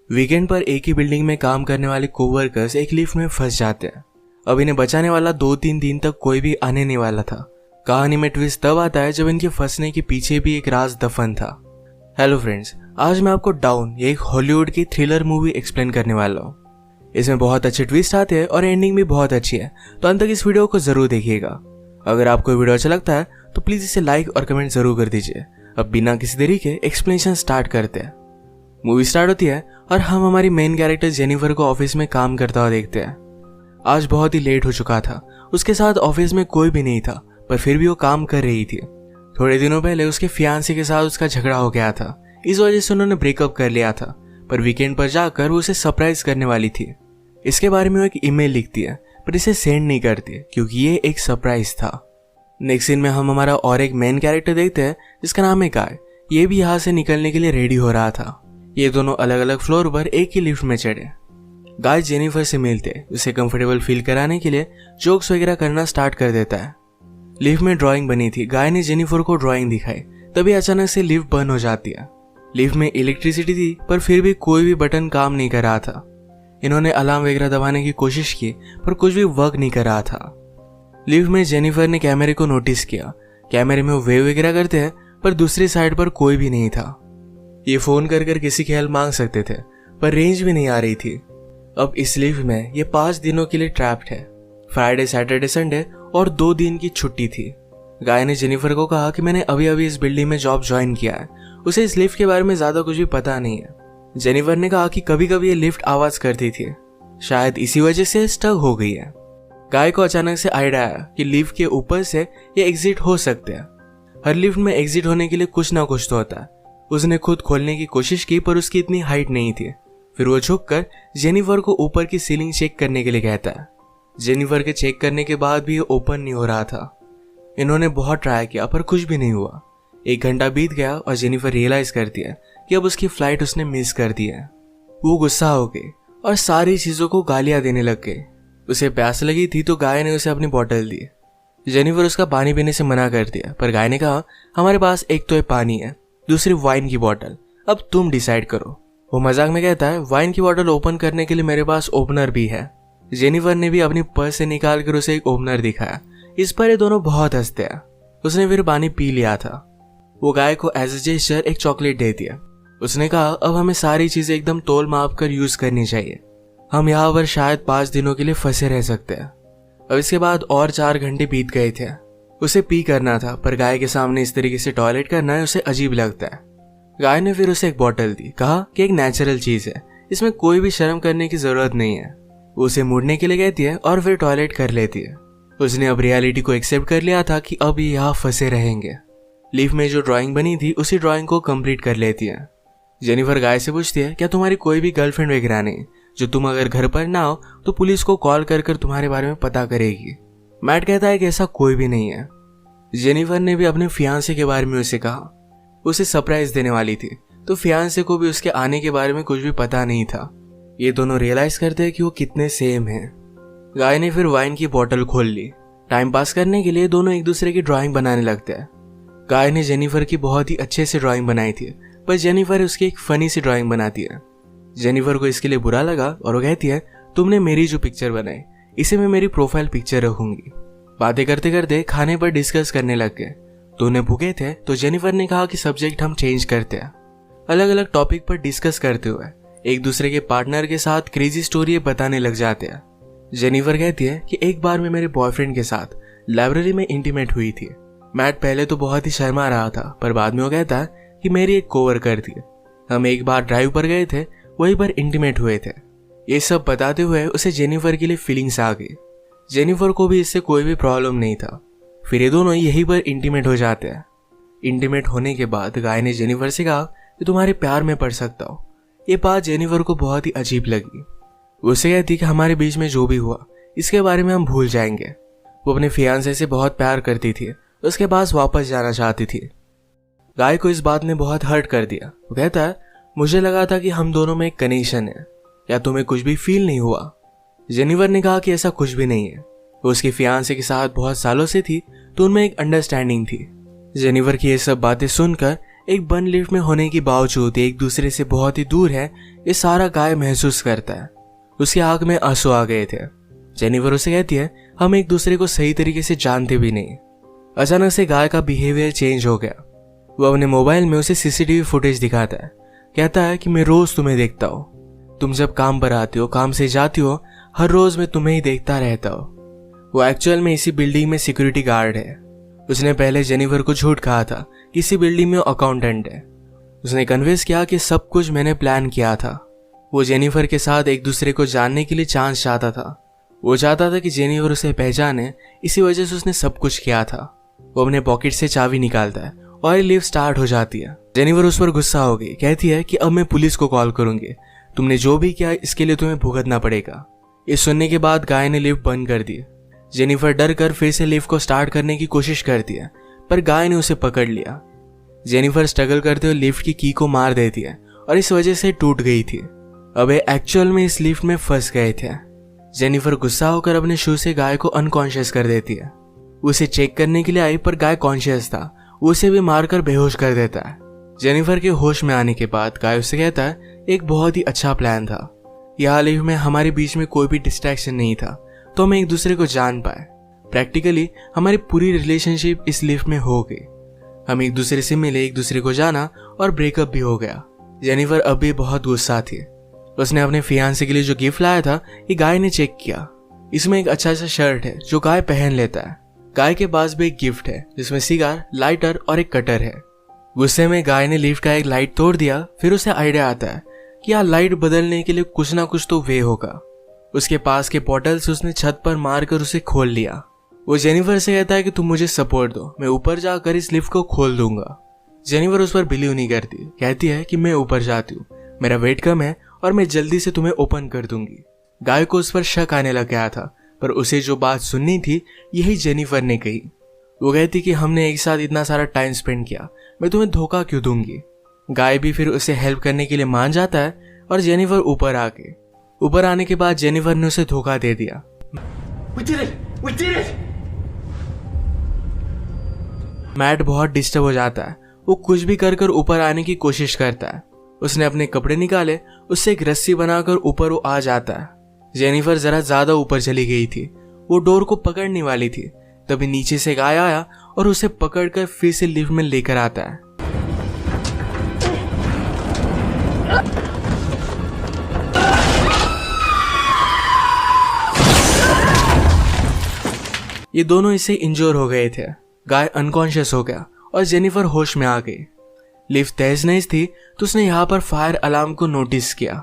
Weekend पर एक ही building में काम करने वाले कोवर्कर्स एक लिफ्ट में फंस जाते हैं। अब इन्हें बचाने वाला 2-3 दिन तक कोई भी आने नहीं वाला था। कहानी में ट्विस्ट तब आता है जब इनके फंसने के पीछे भी एक राज दफन था। हेलो फ्रेंड्स, आज मैं आपको डाउन एक हॉलीवुड की थ्रिलर मूवी एक्सप्लेन करने वाला हूँ। इसमें बहुत अच्छे ट्विस्ट आते हैं और एंडिंग भी बहुत अच्छी है, तो अंत तक इस वीडियो को जरूर देखिएगा। अगर आपको वीडियो अच्छा लगता है तो प्लीज इसे लाइक और कमेंट जरूर कर दीजिए। अब बिना किसी देरी के एक्सप्लेनेशन स्टार्ट करते हैं। मूवी स्टार्ट होती है और हम हमारी मेन कैरेक्टर जेनिफर को ऑफिस में काम करता हुआ देखते हैं। आज बहुत ही लेट हो चुका था। उसके साथ ऑफिस में कोई भी नहीं था, पर फिर भी वो काम कर रही थी। थोड़े दिनों पहले उसके फियांसे के साथ उसका झगड़ा हो गया था, इस वजह से उन्होंने ब्रेकअप कर लिया था। पर वीकेंड पर जाकर वो उसे सरप्राइज करने वाली थी। इसके बारे में वो एक ईमेल लिखती है, पर इसे सेंड नहीं करती क्योंकि ये एक सरप्राइज था। नेक्स्ट सीन में हम हमारा और एक मेन कैरेक्टर देखते हैं जिसका नाम है गाय। ये भी यहाँ से निकलने के लिए रेडी हो रहा था। ये दोनों अलग अलग फ्लोर पर एक ही लिफ्ट में चढ़े। गाय जेनिफर से मिलते उसे कंफर्टेबल फील कराने के लिए जोक्स वगैरह करना स्टार्ट कर देता है। लिफ्ट में ड्राइंग बनी थी। गाय ने जेनिफर को ड्राइंग दिखाई, तभी अचानक से लिफ्ट बंद हो जाती है। लिफ्ट में इलेक्ट्रिसिटी थी, पर फिर भी कोई भी बटन काम नहीं कर रहा था। इन्होंने अलार्म वगैरह दबाने की कोशिश की, पर कुछ भी वर्क नहीं कर रहा था। लिफ्ट में जेनिफर ने कैमरे को नोटिस किया। कैमरे में वो वेव वगैरह करते हैं, पर दूसरी साइड पर कोई भी नहीं था। ये फोन कर किसी की हेल्प मांग सकते थे, पर रेंज भी नहीं आ रही थी। अब इस लिफ्ट में ये 5 दिनों के लिए ट्रैप्ड है। फ्राइडे, सैटरडे, संडे और 2 दिन की छुट्टी थी। गाय ने जेनिफर को कहा कि मैंने अभी अभी इस बिल्डिंग में जॉब ज्वाइन किया है, उसे इस लिफ्ट के बारे में ज्यादा कुछ भी पता नहीं है। जेनिफर ने कहा कि कभी कभी ये लिफ्ट आवाज करती थी, शायद इसी वजह से स्टक हो गई है। गाय को अचानक से आइडिया आया कि लिफ्ट के ऊपर से ये एग्जिट हो सकते हैं। हर लिफ्ट में एग्जिट होने के लिए कुछ ना कुछ तो होता है। उसने खुद खोलने की कोशिश की, पर उसकी इतनी हाइट नहीं थी। फिर वो झुककर जेनिफर को ऊपर की सीलिंग चेक करने के लिए कहता है। जेनिफर के चेक करने के बाद भी ये ओपन नहीं हो रहा था। इन्होंने बहुत ट्राई किया, पर कुछ भी नहीं हुआ। 1 घंटा बीत गया और जेनिफर रियलाइज करती है कि अब उसकी फ्लाइट उसने मिस कर दी है। वो गुस्सा हो गई और सारी चीजों को गालियां देने लग गई। उसे प्यास लगी थी तो गाय ने उसे अपनी बोतल दी। जेनिफर उसका पानी पीने से मना कर दिया, पर गाय ने कहा हमारे पास एक तो ये पानी है, दूसरी वाइन की बोतल, अब तुम डिसाइड करो। वो मजाक में कहता है वाइन की बोतल ओपन करने के लिए मेरे पास ओपनर भी है। जेनिफर ने भी अपनी पर्स से निकाल कर उसे एक ओपनर दिखाया। इस पर ये दोनों बहुत हंसते हैं। उसने फिर पानी पी लिया था। वो गाय को एज ए जेस्चर एक चॉकलेट दे दिया। उसने कहा अब हमें सारी चीजें एकदम तोल माप कर यूज करनी चाहिए। हम यहाँ पर शायद 5 दिनों के लिए फंसे रह सकते हैं। अब इसके बाद और 4 घंटे बीत गए थे। उसे पी करना था, पर गाय के सामने इस तरीके से टॉयलेट करना है उसे अजीब लगता है। गाय ने फिर उसे एक बोतल दी, कहा कि एक नेचुरल चीज है, इसमें कोई भी शर्म करने की जरूरत नहीं है। वो उसे मुड़ने के लिए कहती है और फिर टॉयलेट कर लेती है। उसने अब रियलिटी को एक्सेप्ट कर लिया था कि अब ये यहाँ फंसे रहेंगे। लिफ्ट में जो ड्राइंग बनी थी उसी ड्राइंग को कंप्लीट कर लेती है। जेनिफर गाय से पूछती है क्या तुम्हारी कोई भी गर्लफ्रेंड वगैरह नहीं, जो तुम अगर घर पर ना हो तो पुलिस को कॉल कर तुम्हारे बारे में पता करेगी। मैट कहता है कि ऐसा कोई भी नहीं है। जेनिफर ने भी अपने फियांसे के बारे में उसे कहा। उसे सरप्राइज देने वाली थी, तो फियांसे को भी उसके आने के बारे में कुछ भी पता नहीं था। ये दोनों रियलाइज करते हैं कि वो कितने सेम हैं। गाय ने फिर वाइन की बोतल खोल ली। टाइम पास करने के लिए दोनों एक दूसरे की ड्राइंग बनाने लगते हैं। गाय ने जेनिफर की बहुत ही अच्छे से ड्राइंग बनाई थी, पर जेनिफर उसकी एक फनी सी ड्राइंग बनाती है। जेनिफर को इसके लिए बुरा लगा और वो कहती है तुमने मेरी जो पिक्चर बनाई इसे मैं मेरी प्रोफाइल पिक्चर रखूंगी। बातें करते करते खाने पर डिस्कस करने लग गए। दोनों भूखे थे, तो जेनिफर ने कहा कि सब्जेक्ट हम चेंज करते हैं। अलग अलग टॉपिक पर डिस्कस करते हुए एक दूसरे के पार्टनर के साथ क्रेजी स्टोरी बताने लग जाते हैं। जेनिफर कहती है कि एक बार मैं मेरे बॉयफ्रेंड के साथ लाइब्रेरी में इंटीमेट हुई थी। मैट पहले तो बहुत ही शर्मा रहा था, पर बाद में वो कहता है कि मेरी एक कोवर्कर थी। हम एक बार ड्राइव पर गए थे, वहीं पर इंटीमेट हुए थे। ये सब बताते हुए उसे जेनिफर के लिए फीलिंग्स आ गई। जेनिफर को भी इससे कोई भी प्रॉब्लम नहीं था। फिर ये दोनों यहीं पर इंटीमेट हो जाते हैं। इंटीमेट होने के बाद गाय ने जेनिफर से कहा कि तुम्हारे प्यार में पड़ सकता हो। ये बात जेनिफर को बहुत ही अजीब लगी। उसे कहती कि हमारे बीच में जो भी हुआ इसके बारे में हम भूल जाएंगे। वो अपने फियांसे से बहुत प्यार करती थी, उसके पास वापस जाना चाहती थी। गाय को इस बात ने बहुत हर्ट कर दिया। वो कहता है मुझे लगा था कि हम दोनों में एक कनेक्शन है, या तुम्हें कुछ भी फील नहीं हुआ। जेनिफर ने कहा कि ऐसा कुछ भी नहीं है। वो उसके फियांसे के साथ बहुत सालों से थी, तो उनमें एक अंडरस्टैंडिंग थी। जेनिफर की ये सब बातें सुनकर एक बंद लिफ्ट में होने के बावजूद एक दूसरे से बहुत ही दूर है, ये सारा गाय महसूस करता है। उसकी आंख में आंसू आ गए थे। जेनिफर उसे कहती है हम एक दूसरे को सही तरीके से जानते भी नहीं। अचानक से गाय का बिहेवियर चेंज हो गया। वो अपने मोबाइल में उसे सीसीटीवी फुटेज दिखाता है। कहता है कि मैं रोज तुम्हें देखता हूँ, तुम जब काम पर आती हो, काम से जाती हो, हर रोज मैं तुम्हें ही देखता रहता हूँ। वो एक्चुअल में इसी बिल्डिंग में सिक्योरिटी गार्ड है। उसने पहले जेनिफर को झूठ कहा था कि इसी बिल्डिंग में अकाउंटेंट है। उसने कन्विंस किया कि सब कुछ मैंने प्लान किया था। वो जेनिफर के साथ एक दूसरे को जानने के लिए चांस चाहता था। वो चाहता था कि जेनिफर उसे पहचाने, इसी वजह से उसने सब कुछ किया था। वो अपने पॉकेट से चाबी निकालता है और लिफ्ट स्टार्ट हो जाती है। जेनिफर उस पर गुस्सा हो गई, कहती है कि अब मैं पुलिस को कॉल करूंगी, तुमने जो भी किया इसके लिए तुम्हें भुगतना पड़ेगा। ये सुनने के बाद गाय ने लिफ्ट बंद कर दी। जेनिफर डर कर फिर से लिफ्ट को स्टार्ट करने की कोशिश करती है, पर गाय ने उसे पकड़ लिया। जेनिफर स्ट्रगल करते हुए लिफ्ट की की को मार देती है और इस वजह से टूट गई थी। अब ये एक्चुअल में इस लिफ्ट में फंस गए थे। जेनिफर गुस्सा होकर अपने शू से गाय को अनकॉन्शियस कर देती है। उसे चेक करने के लिए आई, पर गाय कॉन्शियस था। वो उसे भी मारकर बेहोश कर देता है। जेनिफर के होश में आने के बाद गाय उससे कहता है एक बहुत ही अच्छा प्लान था। यहाँ लिफ्ट में हमारे बीच में कोई भी डिस्ट्रैक्शन नहीं था, तो हम एक दूसरे को जान पाए। प्रैक्टिकली हमारी पूरी रिलेशनशिप इस लिफ्ट में हो गई। हम एक दूसरे से मिले, एक दूसरे को जाना और ब्रेकअप भी हो गया। जेनिफर अब भी बहुत गुस्सा थी। उसने अपने फियांसे के लिए जो गिफ्ट लाया था, ये गाय ने चेक किया। इसमें एक अच्छा सा शर्ट है जो गाय पहन लेता है। गाय के पास भी एक गिफ्ट है जिसमें सिगार, लाइटर और एक कटर है। गुस्से में गाय ने लिफ्ट का एक लाइट तोड़ दिया। फिर उसे आइडिया आता है कि यहाँ लाइट बदलने के लिए कुछ ना कुछ तो वे होगा। उसके पास के पोर्टल से उसने छत पर मारकर उसे खोल लिया। वो जेनिफर से कहता है कि तुम मुझे सपोर्ट दो, मैं ऊपर जाकर इस लिफ्ट को खोल दूंगा। जेनिफर उस पर बिलीव नहीं करती, कहती है कि मैं ऊपर जाती हूँ, मेरा वेट कम है और मैं जल्दी से तुम्हें ओपन कर दूंगी। गाय को उस पर शक आने लग गया था, पर उसे जो बात सुननी थी यही जेनिफर ने कही। वो कहती कि हमने एक साथ इतना सारा टाइम स्पेंड किया, मैं तुम्हें धोखा क्यों दूंगी। गाय भी फिर उसे हेल्प करने के लिए मान जाता है और जेनिफर ऊपर आने के बाद जेनिफर ने उसे धोखा दे दिया। We did it! मैट बहुत डिस्टर्ब हो जाता है। वो कुछ भी कर कर ऊपर आने की कोशिश करता है। उसने अपने कपड़े निकाले, उससे एक रस्सी बनाकर ऊपर वो आ जाता है। जेनिफर जरा ज्यादा ऊपर चली गई थी। वो डोर को पकड़ने वाली थी, तभी नीचे से गाय आया और उसे पकड़कर फिर से लिफ्ट में लेकर आता है। ये दोनों इससे इंजोर हो गए थे। गाय अनकॉन्शियस हो गया और जेनिफर होश में आ गई। लिफ्ट तेज नहीं थी तो उसने यहाँ पर फायर अलार्म को नोटिस किया।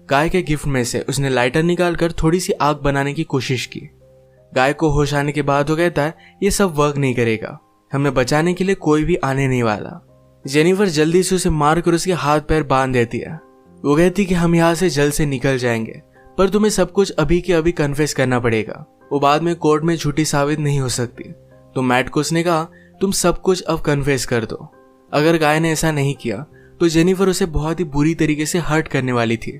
गाय के गिफ्ट में से उसने लाइटर निकालकर थोड़ी सी आग बनाने की कोशिश की। गाय को होश आने के बाद वो कहता है ये सब वर्क नहीं करेगा, हमें बचाने के लिए कोई भी आने नहीं वाला। जेनिफर जल्दी से उसे मारकर उसके हाथ पैर बांध देती है। वो कहती कि हम यहाँ से जल्द से निकल जाएंगे, पर तुम्हें सब कुछ अभी के अभी कन्फेस करना पड़ेगा, वो बाद में कोर्ट में झूठी साबित नहीं हो सकती। तो मैट को उसने कहा तुम सब कुछ अब कन्फेस कर दो। अगर गाय ने ऐसा नहीं किया तो जेनिफर उसे बहुत ही बुरी तरीके से हर्ट करने वाली थी।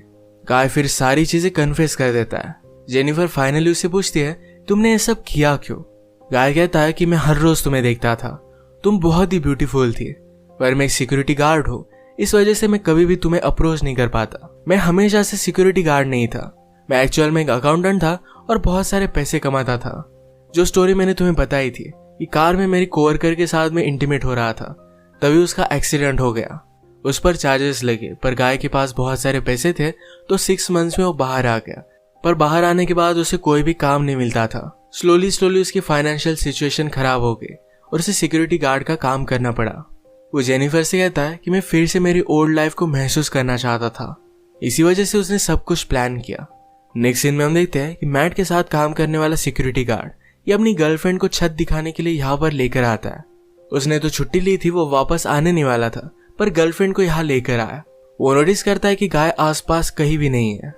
गाय फिर सारी चीजें कन्फेस कर देता है। जेनिफर फाइनली उससे पूछती है तुमने ये सब किया क्यों। गाय कहता है कि मैं हर रोज तुम्हें देखता था, तुम बहुत ही ब्यूटीफुल थी, पर मैं एक सिक्योरिटी गार्ड हूँ, इस वजह से मैं कभी भी तुम्हें अप्रोच नहीं कर पाता। मैं हमेशा से सिक्योरिटी गार्ड नहीं था, मैं एक्चुअल में एक अकाउंटेंट था और बहुत सारे पैसे कमाता था। जो स्टोरी मैंने तुम्हें बताई थी कि कार में मेरी कोवर्कर के साथ में इंटीमेट हो रहा था, तभी उसका एक्सीडेंट हो गया। उस पर चार्जेस लगे, पर गाय के पास बहुत सारे पैसे थे तो 6 मंथ्स में वो बाहर आ गया। पर बाहर आने के बाद उसे कोई भी काम नहीं मिलता था। स्लोली उसकी फाइनेंशियल सिचुएशन खराब हो गई और उसे सिक्योरिटी गार्ड का काम करना पड़ा। वो जेनिफर से कहता है कि मैं फिर से मेरी ओल्ड लाइफ को महसूस करना चाहता था, इसी वजह से उसने सब कुछ प्लान किया। नेक्स्ट सीन में हम देखते हैं कि मैट के साथ काम करने वाला सिक्योरिटी गार्ड ये अपनी गर्लफ्रेंड को छत दिखाने के लिए यहाँ पर लेकर आता है। उसने तो छुट्टी ली थी, वो वापस आने नहीं वाला था, पर गर्लफ्रेंड को यहाँ लेकर आया। वो नोटिस करता है कि गाय आसपास कहीं भी नहीं है।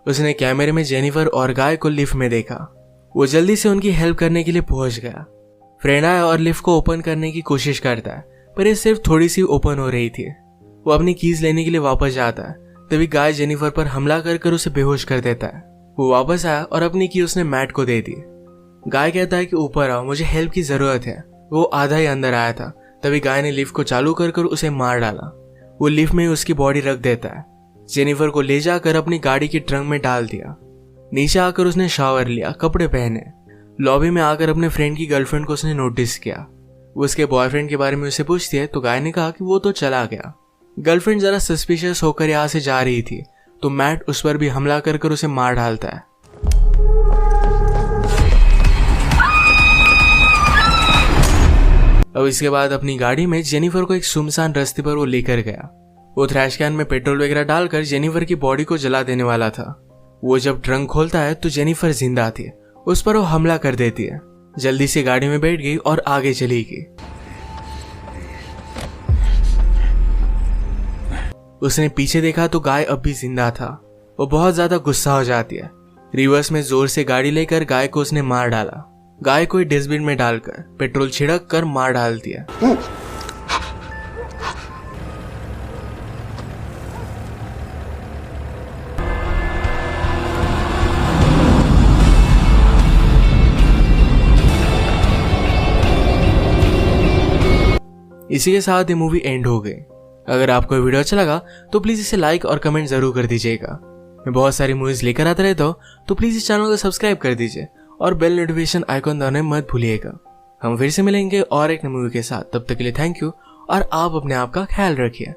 उसने कैमरे में जेनिफर और गाय को लिफ्ट में देखा। वो जल्दी से उनकी हेल्प करने के लिए पहुंच गया। फ्रेंड आया और लिफ्ट को ओपन करने की कोशिश करता है, पर ये सिर्फ थोड़ी सी ओपन हो रही थी। वो अपनी कीज लेने के लिए वापस जाता है, तभी गाय जेनिफर पर हमला कर उसे बेहोश कर देता है। वो वापस आया और अपनी की उसने मैट को दे दी। गाय कहता है कि ऊपर आओ, मुझे हेल्प की जरूरत है। वो आधा ही अंदर आया था, तभी गाय ने लिफ्ट को चालू कर उसे मार डाला। वो लिफ्ट में उसकी बॉडी रख देता है। जेनिफर को ले जाकर अपनी गाड़ी के ट्रंक में डाल दिया। नीचे आकर उसने शावर लिया, कपड़े पहने। लॉबी में आकर अपने फ्रेंड की गर्लफ्रेंड को उसने नोटिस किया। वो उसके बॉयफ्रेंड के बारे में उसे पूछती है तो गाय ने कहा कि वो तो चला गया। गर्लफ्रेंड जरा सस्पिशियस होकर यहाँ से जा रही थी तो मैट उस पर भी हमला कर उसे मार डालता है। अब इसके बाद अपनी गाड़ी में जेनिफर को एक सुनसान रास्ते पर वो लेकर गया। वो थ्रैश कैन में पेट्रोल वगैरह डालकर जेनिफर की बॉडी को जला देने वाला था। वो जब ट्रंक खोलता है तो जेनिफर जिंदा थी। उस पर वो हमला कर देती है। जल्दी से गाड़ी में बैठ गई और आगे चली गई। उसने पीछे देखा तो गाय अब भी जिंदा था। वो बहुत ज्यादा गुस्सा हो जाती है। रिवर्स में जोर से गाड़ी लेकर गाय को उसने मार डाला। गाय को डस्टबिन में डालकर पेट्रोल छिड़क कर मार डालती है। इसी के साथ ये मूवी एंड हो गई। अगर आपको वीडियो अच्छा लगा तो प्लीज इसे लाइक और कमेंट जरूर कर दीजिएगा। मैं बहुत सारी मूवीज लेकर आता रहता हूँ तो प्लीज इस चैनल को सब्सक्राइब कर दीजिए और बेल नोटिफिकेशन आइकॉन दबाना मत भूलिएगा। हम फिर से मिलेंगे और एक नई मूवी के साथ। तब तक के लिए थैंक यू और आप अपने आप का ख्याल रखिए।